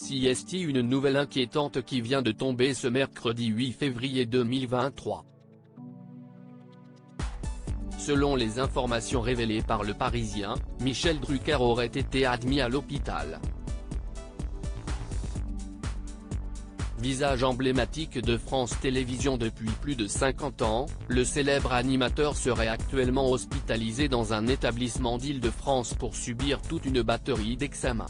CST. Une nouvelle inquiétante qui vient de tomber ce mercredi 8 février 2023. Selon les informations révélées par Le Parisien, Michel Drucker aurait été admis à l'hôpital. Visage emblématique de France Télévisions depuis plus de 50 ans, le célèbre animateur serait actuellement hospitalisé dans un établissement d'Île-de-France pour subir toute une batterie d'examens.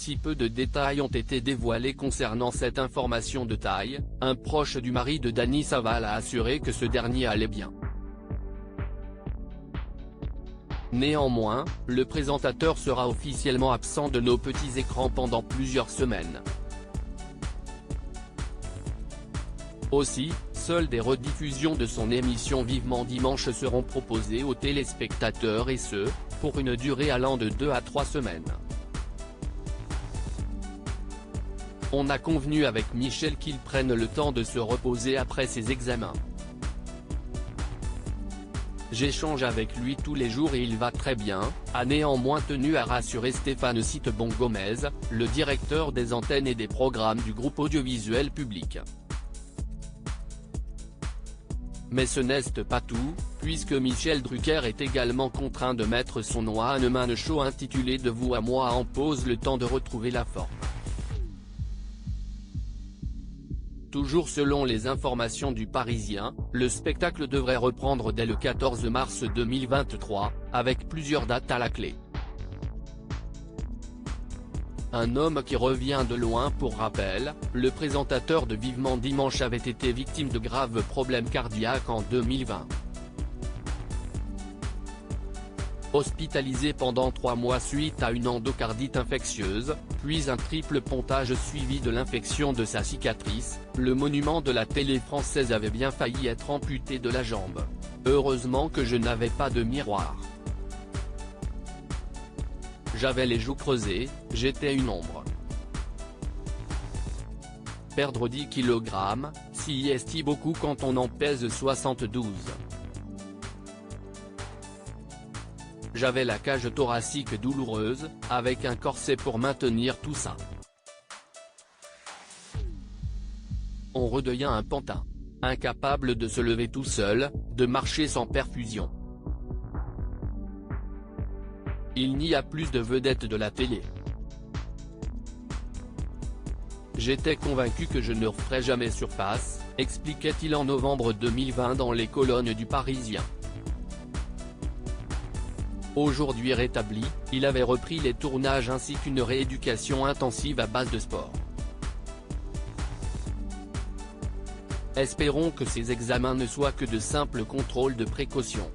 Si peu de détails ont été dévoilés concernant cette information de taille, un proche du mari de Dany Saval a assuré que ce dernier allait bien. Néanmoins, le présentateur sera officiellement absent de nos petits écrans pendant plusieurs semaines. Aussi, seules des rediffusions de son émission Vivement Dimanche seront proposées aux téléspectateurs et ce, pour une durée allant de 2 à 3 semaines. On a convenu avec Michel qu'il prenne le temps de se reposer après ses examens. J'échange avec lui tous les jours et il va très bien, a néanmoins tenu à rassurer Stéphane Citebon-Gomez, le directeur des antennes et des programmes du groupe audiovisuel public. Mais ce n'est pas tout, puisque Michel Drucker est également contraint de mettre son one man show intitulé De vous à moi en pause le temps de retrouver la forme. Toujours selon les informations du Parisien, le spectacle devrait reprendre dès le 14 mars 2023, avec plusieurs dates à la clé. Un homme qui revient de loin. Pour rappel, le présentateur de Vivement Dimanche avait été victime de graves problèmes cardiaques en 2020. Hospitalisé pendant 3 mois suite à une endocardite infectieuse, puis un triple pontage suivi de l'infection de sa cicatrice, le monument de la télé française avait bien failli être amputé de la jambe. Heureusement que je n'avais pas de miroir. J'avais les joues creusées, j'étais une ombre. Perdre 10 kg, c'est beaucoup quand on en pèse 72. J'avais la cage thoracique douloureuse, avec un corset pour maintenir tout ça. On redevient un pantin. Incapable de se lever tout seul, de marcher sans perfusion. Il n'y a plus de vedettes de la télé. J'étais convaincu que je ne referais jamais surface, expliquait-il en novembre 2020 dans les colonnes du Parisien. Aujourd'hui rétabli, il avait repris les tournages ainsi qu'une rééducation intensive à base de sport. Espérons que ces examens ne soient que de simples contrôles de précaution.